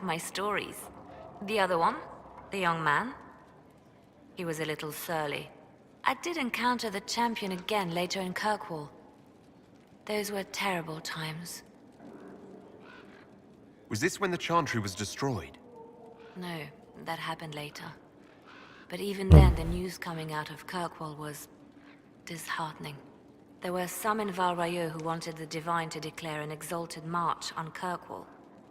my stories. The other one, the young man, he was a little surly. I did encounter the champion again later in Kirkwall. Those were terrible times. Was this when the Chantry was destroyed? No, that happened later. But even then, the news coming out of Kirkwall was disheartening. There were some in Val Royeaux who wanted the Divine to declare an exalted march on Kirkwall.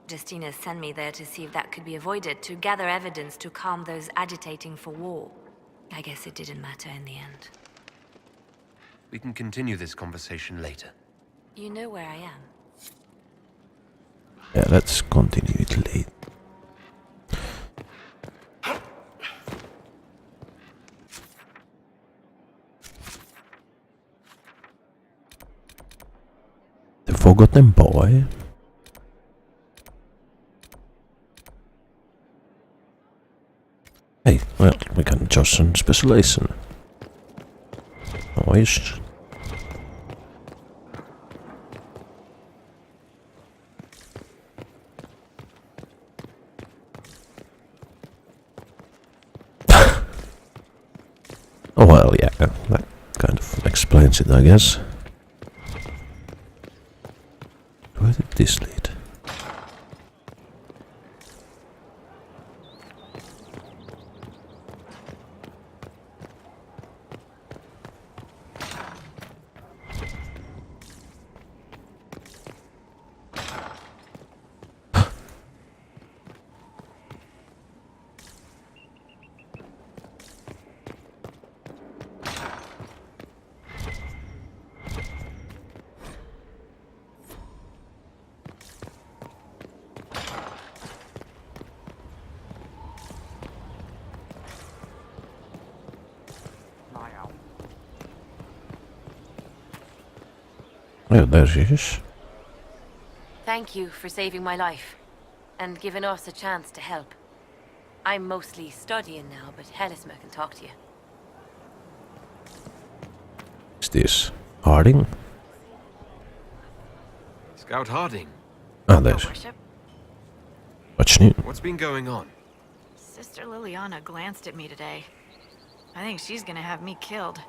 Justina sent me there to see if that could be avoided, to gather evidence to calm those agitating for war. I guess it didn't matter in the end. We can continue this conversation later. You know where I am. Yeah, let's continue it later. The Forgotten Boy. Hey, well, we can adjust some specialization. Nice. Oh well, yeah, that kind of explains it, I guess. Where did this lead? Oh, there she is. Thank you for saving my life, and giving us a chance to help. I'm mostly studying now, but Hellesmer can talk to you. Is this Harding? Scout Harding, Ah, there's. Worship. What's new? what's been going on? Sister Liliana glanced at me today. I think she's gonna have me killed.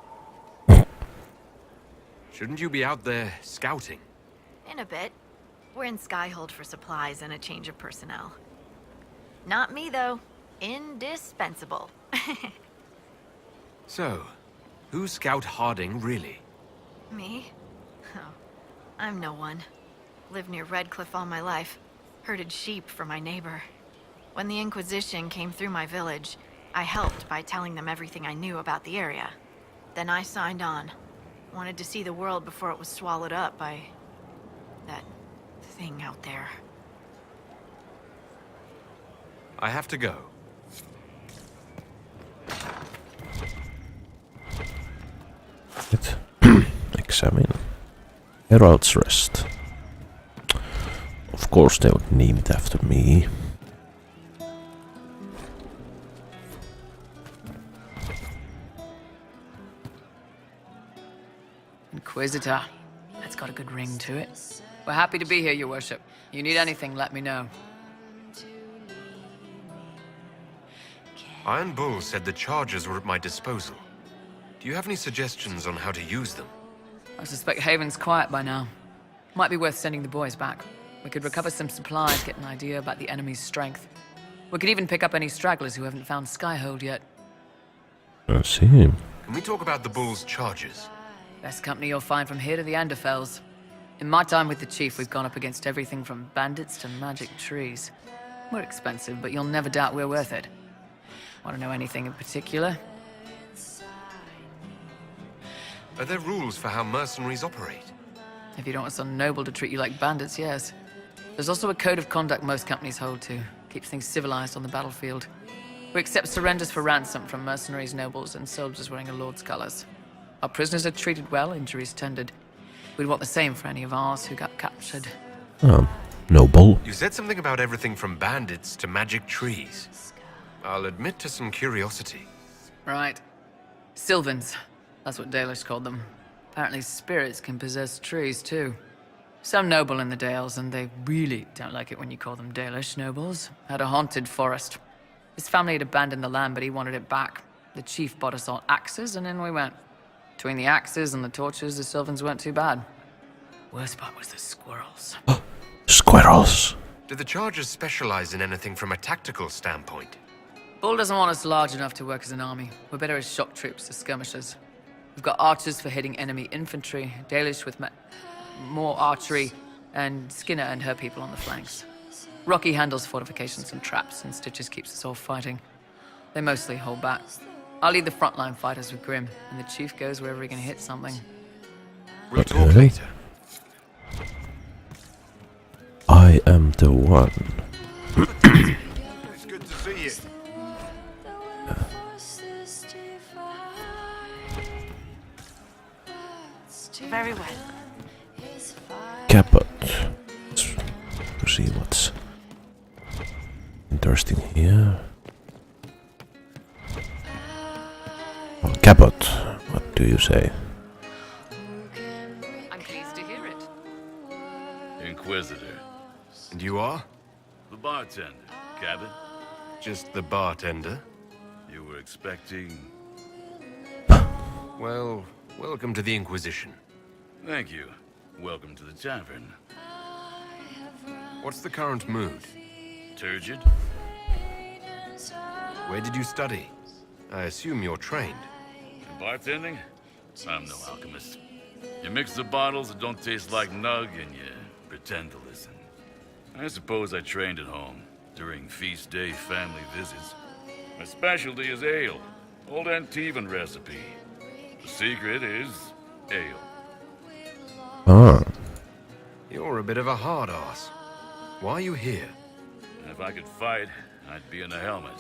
Shouldn't you be out there scouting? In a bit. We're in Skyhold for supplies and a change of personnel. Not me, though. Indispensable. So, who's Scout Harding really? Me? Oh, I'm no one. Lived near Redcliffe all my life. Herded sheep for my neighbor. When the Inquisition came through my village, I helped by telling them everything I knew about the area. Then I signed on. Wanted to see the world before it was swallowed up by that thing out there. I have to go. Let's examine. Herald's Rest. Of course they would name it after me. Inquisitor. That's got a good ring to it. We're happy to be here, Your Worship. You need anything, let me know. Iron Bull said the charges were at my disposal. Do you have any suggestions on how to use them? I suspect Haven's quiet by now. Might be worth sending the boys back. We could recover some supplies, get an idea about the enemy's strength. We could even pick up any stragglers who haven't found Skyhold yet. I see. Can we talk about the Bull's charges? Best company you'll find from here to the Anderfells. In my time with the Chief, we've gone up against everything from bandits to magic trees. We're expensive, but you'll never doubt we're worth it. Want to know anything in particular? Are there rules for how mercenaries operate? If you don't want some noble to treat you like bandits, yes. There's also a code of conduct most companies hold to. Keeps things civilized on the battlefield. We accept surrenders for ransom from mercenaries, nobles, and soldiers wearing a lord's colors. Our prisoners are treated well, injuries tended. We'd want the same for any of ours who got captured. Noble. You said something about everything from bandits to magic trees. I'll admit to some curiosity. Right. Sylvans. That's what Dalish called them. Apparently spirits can possess trees, too. Some noble in the Dales, and they really don't like it when you call them Dalish nobles, had a haunted forest. His family had abandoned the land, but he wanted it back. The chief bought us all axes, and in we went. Between the axes and the torches, the Sylvans weren't too bad. Worst part was the squirrels. Squirrels. Do the Chargers specialize in anything from a tactical standpoint? Bull doesn't want us large enough to work as an army. We're better as shock troops, as skirmishers. We've got archers for hitting enemy infantry, Dalish with more archery, and Skinner and her people on the flanks. Rocky handles fortifications and traps, and Stitches keeps us all fighting. They mostly hold back. I'll lead the frontline fighters with Grim, and the chief goes wherever he can hit something. We'll talk later. I am the one. It's good to see you. Very well. Caput. Let's see what's interesting here. Oh, Caput. What do you say? I'm pleased to hear it. Inquisitor. And you are? The bartender, Cabot. Just the bartender? You were expecting... Well, welcome to the Inquisition. Thank you. Welcome to the tavern. What's the current mood? Turgid? Where did you study? I assume you're trained. In bartending? I'm no alchemist. You mix the bottles that don't taste like nug and you pretend to listen. I suppose I trained at home, during feast day family visits. My specialty is ale. Old Antivan recipe. The secret is ale. Ah, You're a bit of a hard ass. Why are you here? If I could fight, I'd be in a helmet.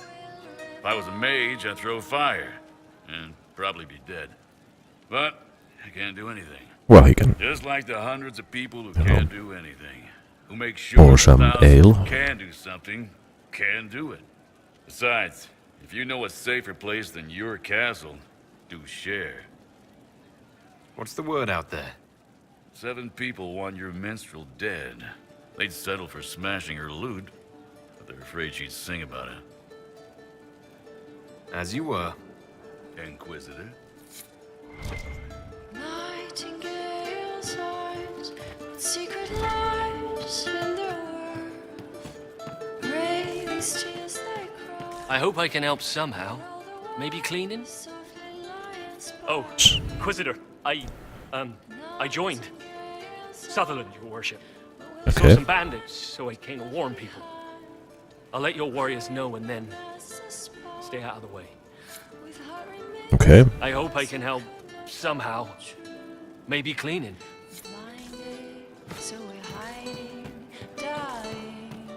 If I was a mage, I'd throw fire. And probably be dead. But I can't do anything. well, he can. Just like the hundreds of people who know, can't do anything. Who make pour sure some the thousands ale. who can do something, can do it. Besides, if you know a safer place than your castle, do share. What's the word out there? 7 people want your minstrel dead. They'd settle for smashing her loot, but they're afraid she'd sing about it. As you were. Inquisitor? Nightingale's eyes, what secret lies in their worth? Brave these tears they cry. I hope I can help somehow. Maybe cleaning? Oh, Inquisitor, I joined. Sutherland, your worship. I saw Okay. some bandits, so I came to warn people. I'll let your warriors know and then stay out of the way. Okay. I hope I can help somehow. Maybe cleaning. so we're hiding, dying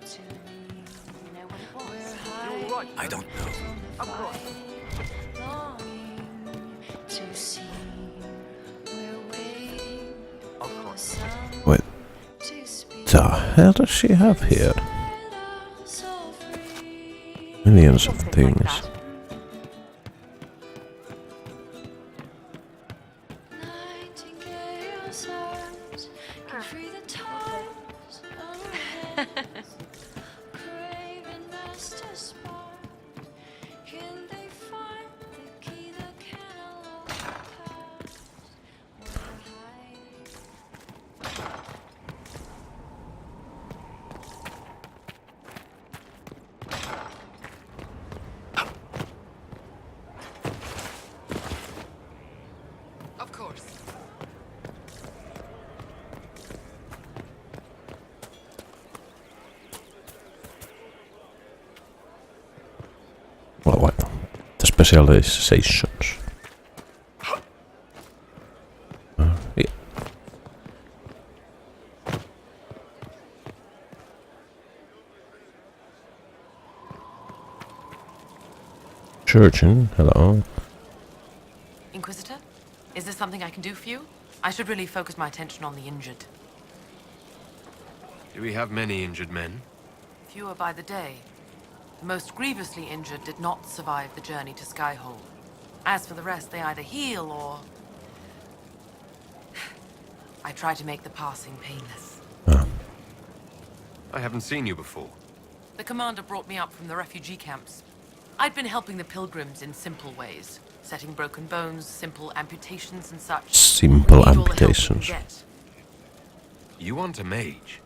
to leave. You know what it was? We're hiding, I don't know. longing to see. We're waiting for someone Wait, to speak. the hell does she have here? So free. Millions of Something like things. that. Nightingale's arms can free the tides of our hands. Craving master spark. Can they find the key that can unlock the past? We're hiding. Of course. Well, what? The specializations. Yeah. Surgeon, hello. Inquisitor? Is there something I can do for you? I should really focus my attention on the injured. Do we have many injured men? Fewer by the day. The most grievously injured did not survive the journey to Skyhold. As for the rest, they either heal or... I try to make the passing painless. I haven't seen you before. The commander brought me up from the refugee camps. I'd been helping the pilgrims in simple ways, setting broken bones, simple amputations and such. Simple Need all the help we can amputations. get. You want a mage?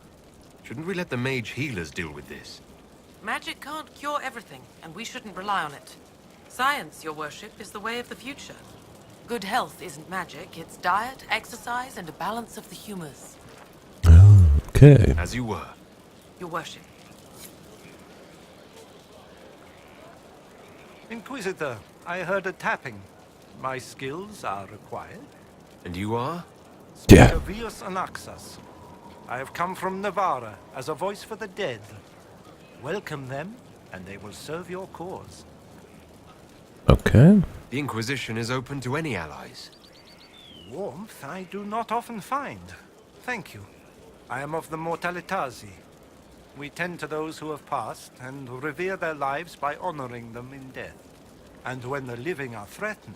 Shouldn't we let the mage healers deal with this? Magic can't cure everything, and we shouldn't rely on it. Science, your worship, is the way of the future. Good health isn't magic, it's diet, exercise, and a balance of the humors. Okay. As you were. Your worship. Inquisitor, I heard a tapping. My skills are required. And you are? Yeah. Vius Anaxas. I have come from Navarra as a voice for the dead. Welcome them, and they will serve your cause. Okay. The Inquisition is open to any allies. Warmth I do not often find. Thank you. I am of the Mortalitasi. We tend to those who have passed and revere their lives by honoring them in death. And when the living are threatened,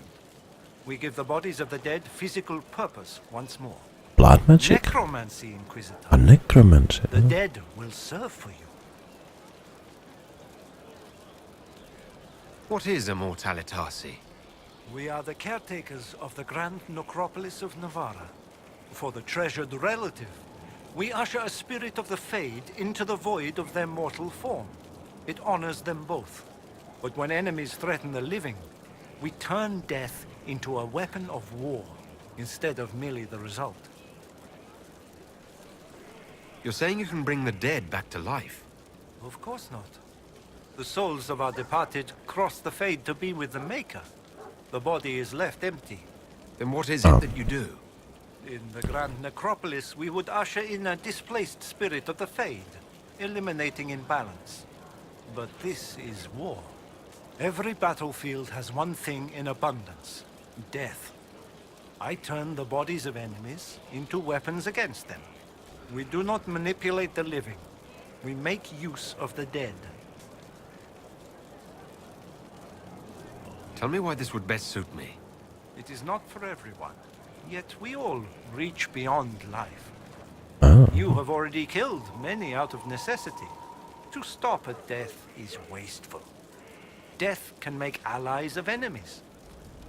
we give the bodies of the dead physical purpose once more. Blood magic? Necromancy, Inquisitor. A necromancer. The dead will serve for you. What is a Mortalitasi? We are the caretakers of the Grand Necropolis of Navarra. For the treasured relative, we usher a spirit of the Fade into the void of their mortal form. It honors them both. But when enemies threaten the living, we turn death into a weapon of war, instead of merely the result. You're saying you can bring the dead back to life? Of course not. The souls of our departed cross the Fade to be with the Maker. The body is left empty. Then what is it that you do? In the Grand Necropolis, we would usher in a displaced spirit of the Fade, eliminating imbalance. But this is war. Every battlefield has one thing in abundance: death. I turn the bodies of enemies into weapons against them. We do not manipulate the living. We make use of the dead. Tell me why this would best suit me. It is not for everyone. Yet we all reach beyond life. Oh. You have already killed many out of necessity. To stop at death is wasteful. Death can make allies of enemies.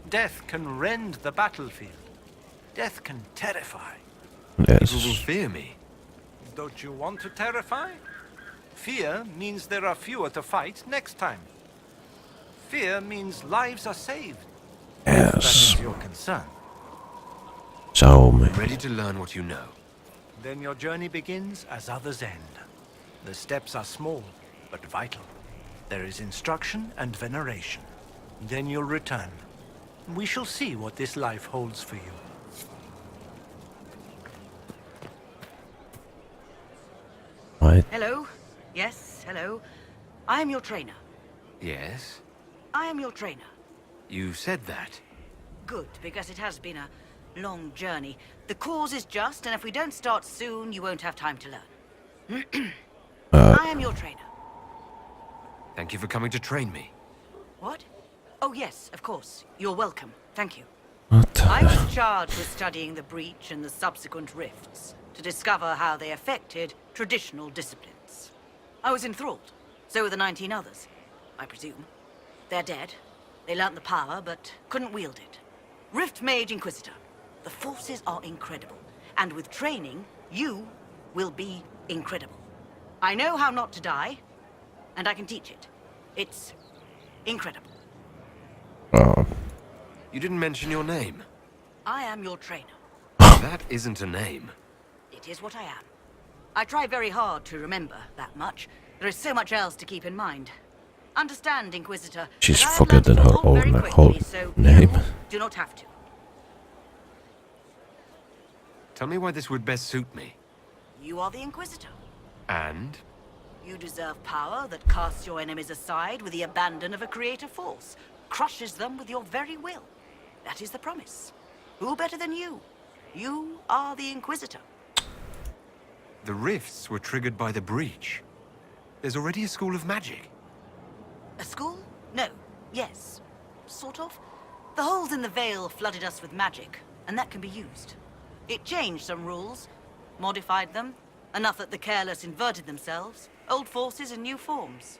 Death can rend the battlefield. Death can terrify. People will Yes. fear me. Don't you want to terrify? Fear means there are fewer to fight next time. Fear means lives are saved. That Yes. is your concern. Show me. Ready to learn what you know. Then your journey begins as others end. The steps are small, but vital. There is instruction and veneration. Then you'll return. We shall see what this life holds for you. Right. Hello? Yes, hello. I am your trainer. Yes? I am your trainer. You said that. Good, because it has been a long journey. The cause is just, and if we don't start soon, you won't have time to learn. I am your trainer. Thank you for coming to train me. What? Oh, yes, of course. You're welcome. Thank you. What the I was charged with studying the breach and the subsequent rifts to discover how they affected traditional disciplines. I was enthralled. So were the 19 others, I presume. They're dead. They learnt the power, but couldn't wield it. Rift Mage Inquisitor. The forces are incredible. And with training, you will be incredible. I know how not to die, and I can teach it. It's incredible. Oh. You didn't mention your name. I am your trainer. That isn't a name. It is what I am. I try very hard to remember that much. There is so much else to keep in mind. Understand, Inquisitor. She's that I have forgotten learned her all very own quickly, whole so name. you do not have to. Tell me why this would best suit me. You are the Inquisitor. And? You deserve power that casts your enemies aside with the abandon of a creative force, crushes them with your very will. That is the promise. Who better than you? You are the Inquisitor. The rifts were triggered by the breach. There's already a school of magic. A school? No. Yes. Sort of. The holes in the veil flooded us with magic, and that can be used. It changed some rules, modified them, enough that the careless inverted themselves, old forces in new forms.